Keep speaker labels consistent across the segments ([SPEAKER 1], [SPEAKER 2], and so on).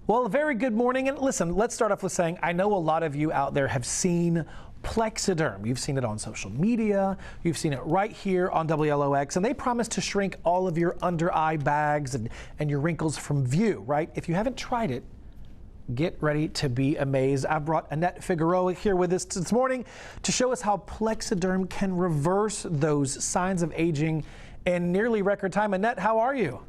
[SPEAKER 1] Well, a very good morning. And listen, let's start off with saying I know a lot of you out there have seen Plexaderm. You've seen it on social media. You've seen it right here on WLOX. And they promise to shrink all of your under eye bags and your wrinkles from view, right? If you haven't tried it, get ready to be amazed. I brought Annette Figueroa here with us this morning to show us how Plexaderm can reverse those signs of aging in nearly record time. Annette, how are you?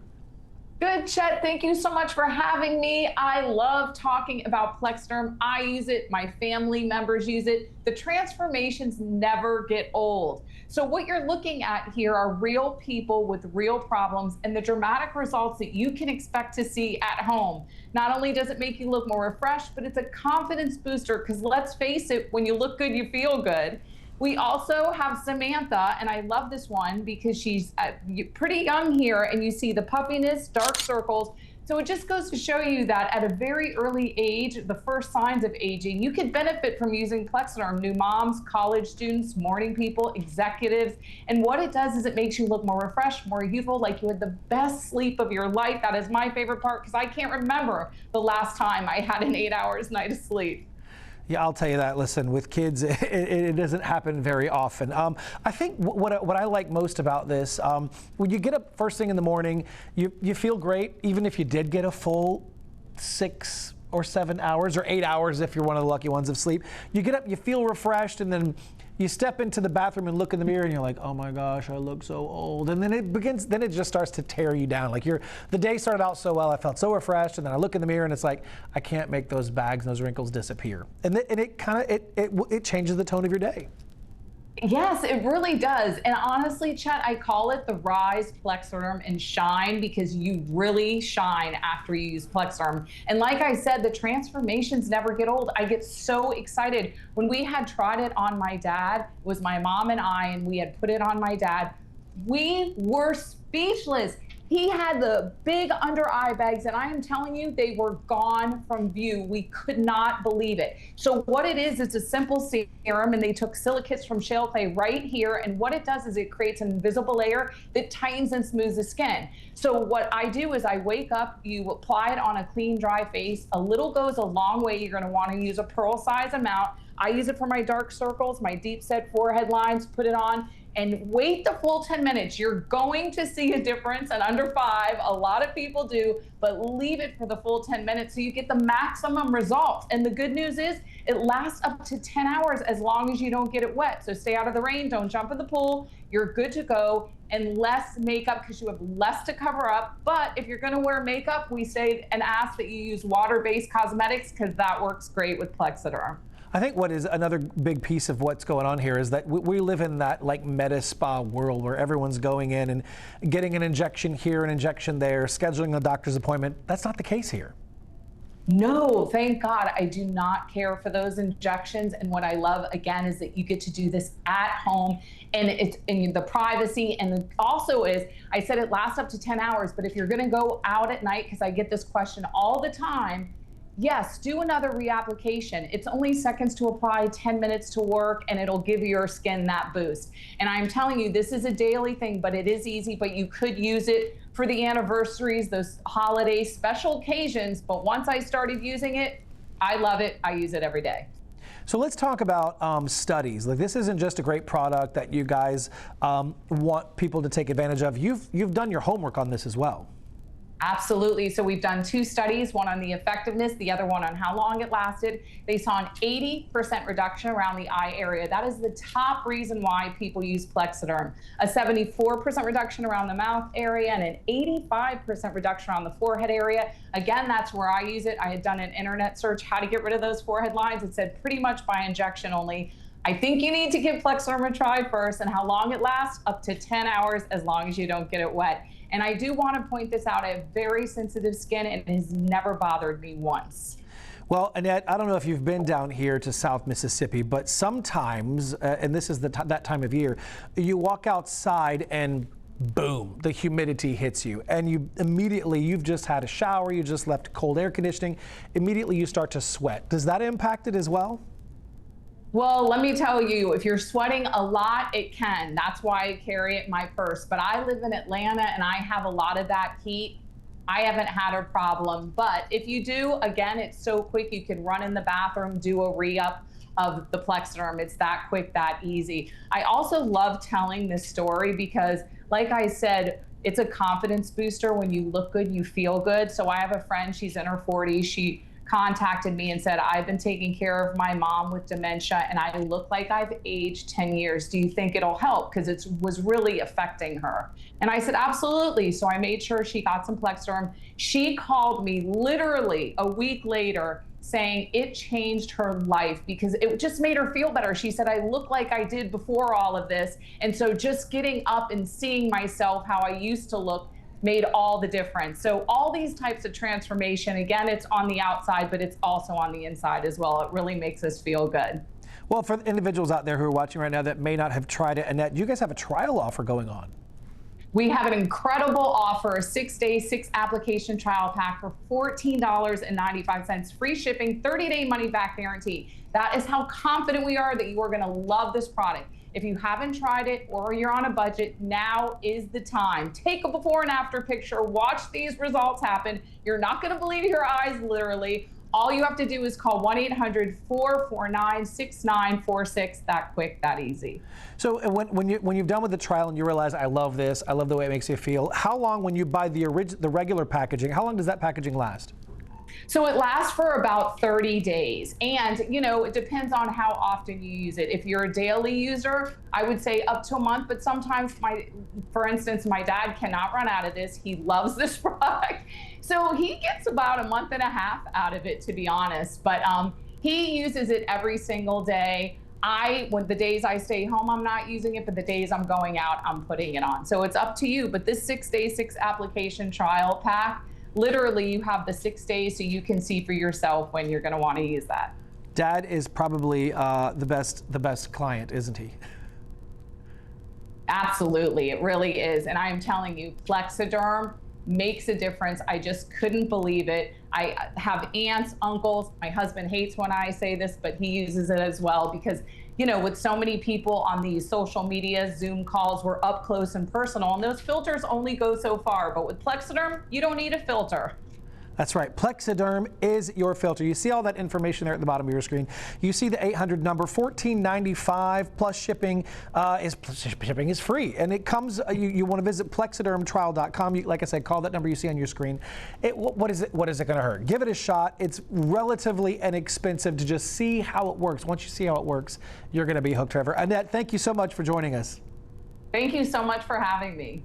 [SPEAKER 2] Good, Chet. Thank you so much for having me. I love talking about Plexaderm. I use it. My family members use it. The transformations never get old. So what you're looking at here are real people with real problems and the dramatic results that you can expect to see at home. Not only does it make you look more refreshed, but it's a confidence booster because let's face it, when you look good, you feel good. We also have Samantha, and I love this one because she's pretty young here, and you see the puffiness, dark circles. So it just goes to show you that at a very early age, the first signs of aging, you could benefit from using Plexaderm. New moms, college students, morning people, executives. And what it does is it makes you look more refreshed, more youthful, like you had the best sleep of your life. That is my favorite part because I can't remember the last time I had an 8 hours night of sleep.
[SPEAKER 1] Yeah, I'll tell you that. Listen, with kids, it doesn't happen very often. I think what I like most about this, when you get up first thing in the morning, you feel great, even if you did get a full 6 or 7 hours or 8 hours if you're one of the lucky ones of sleep. You get up, you feel refreshed, and then you step into the bathroom and look in the mirror and you're like, oh my gosh, I look so old. And then it just starts to tear you down. Like the day started out so well, I felt so refreshed, and then I look in the mirror and it's like, I can't make those bags and those wrinkles disappear. And it changes the tone of your day.
[SPEAKER 2] Yes, it really does. And honestly, Chet, I call it the Rise, Plexaderm, and Shine because you really shine after you use Plexaderm. And like I said, the transformations never get old. I get so excited. When we had tried it on my dad, it was my mom and I, and we had put it on my dad, we were speechless. He had the big under eye bags, and I am telling you, they were gone from view. We could not believe it. So what it is, it's a simple serum, and they took silicates from shale clay right here, and what it does is it creates an invisible layer that tightens and smooths the skin. So what I do is I wake up, you apply it on a clean, dry face. A little goes a long way. You're gonna wanna use a pearl size amount. I use it for my dark circles, my deep set forehead lines, put it on, and wait the full 10 minutes. You're going to see a difference in under 5. A lot of people do, but leave it for the full 10 minutes so you get the maximum results. And the good news is it lasts up to 10 hours as long as you don't get it wet. So stay out of the rain, don't jump in the pool. You're good to go, and less makeup because you have less to cover up. But if you're gonna wear makeup, we say and ask that you use water-based cosmetics because that works great with Plexaderm.
[SPEAKER 1] I think what is another big piece of what's going on here is that we live in that like meta spa world where everyone's going in and getting an injection here, an injection there, scheduling a doctor's appointment. That's not the case here.
[SPEAKER 2] No, thank God. I do not care for those injections. And what I love, again, is that you get to do this at home, and it's in the privacy. And also is, I said it lasts up to 10 hours, but if you're going to go out at night, because I get this question all the time, yes, do another reapplication. It's only seconds to apply, 10 minutes to work, and it'll give your skin that boost. And I'm telling you, this is a daily thing, but it is easy, but you could use it for the anniversaries, those holidays, special occasions. But once I started using it, I love it. I use it every day.
[SPEAKER 1] So let's talk about studies. Like, this isn't just a great product that you guys want people to take advantage of. You've done your homework on this as well.
[SPEAKER 2] Absolutely. So we've done 2 studies, one on the effectiveness, the other one on how long it lasted. They saw an 80% reduction around the eye area. That is the top reason why people use Plexaderm. A 74% reduction around the mouth area and an 85% reduction around the forehead area. Again, that's where I use it. I had done an internet search, how to get rid of those forehead lines. It said pretty much by injection only. I think you need to give Plexaderm a try first, and how long it lasts, up to 10 hours as long as you don't get it wet. And I do want to point this out. I have very sensitive skin, and it has never bothered me once.
[SPEAKER 1] Well, Annette, I don't know if you've been down here to South Mississippi, but sometimes, and this is that time of year, you walk outside and boom, the humidity hits you, and you've just had a shower, you just left cold air conditioning, immediately you start to sweat. Does that impact it as well?
[SPEAKER 2] Well, let me tell you, if you're sweating a lot, it can. That's why I carry it in my purse. But I live in Atlanta and I have a lot of that heat. I haven't had a problem. But if you do, again, it's so quick. You can run in the bathroom, do a re-up of the Plexaderm. It's that quick, that easy. I also love telling this story because, like I said, it's a confidence booster. When you look good, you feel good. So I have a friend, she's in her 40s. She contacted me and said, I've been taking care of my mom with dementia and I look like I've aged 10 years. Do you think it'll help? Because it was really affecting her. And I said, absolutely. So I made sure she got some Plexaderm. She called me literally a week later saying it changed her life because it just made her feel better. She said, I look like I did before all of this. And so just getting up and seeing myself how I used to look made all the difference. So all these types of transformation, again, it's on the outside, but it's also on the inside as well. It really makes us feel good.
[SPEAKER 1] Well, for the individuals out there who are watching right now that may not have tried it, Annette, you guys have a trial offer going on.
[SPEAKER 2] We have an incredible offer, a 6-day, 6-application trial pack for $14.95, free shipping, 30-day money-back guarantee. That is how confident we are that you are going to love this product. If you haven't tried it or you're on a budget, now is the time. Take a before and after picture, watch these results happen. You're not going to believe your eyes, literally. All you have to do is call 1-800-449-6946. That quick, that easy.
[SPEAKER 1] So when you've done with the trial and you realize, I love this, I love the way it makes you feel, how long, when you buy the regular packaging, how long does that packaging last?
[SPEAKER 2] So it lasts for about 30 days. And, you know, it depends on how often you use it. If you're a daily user, I would say up to a month. But sometimes, for instance, my dad cannot run out of this. He loves this product. So he gets about a month and a half out of it, to be honest. But he uses it every single day. When the days I stay home, I'm not using it, but the days I'm going out, I'm putting it on. So it's up to you. But this 6-day, 6-application trial pack, literally, you have the 6 days so you can see for yourself when you're going to want to use that.
[SPEAKER 1] Dad is probably the best client, isn't he?
[SPEAKER 2] Absolutely, it really is. And I am telling you, Plexaderm makes a difference. I just couldn't believe it. I have aunts, uncles. My husband hates when I say this, but he uses it as well because, you know, with so many people on these social media, Zoom calls, we're up close and personal, and those filters only go so far. But with Plexaderm, you don't need a filter.
[SPEAKER 1] That's right. Plexaderm is your filter. You see all that information there at the bottom of your screen. You see the 800 number, $14.95 plus shipping. Shipping is free, and it comes. You want to visit plexadermtrial.com. Like I said, call that number you see on your screen. What is it going to hurt? Give it a shot. It's relatively inexpensive to just see how it works. Once you see how it works, you're going to be hooked forever. Annette, thank you so much for joining us.
[SPEAKER 2] Thank you so much for having me.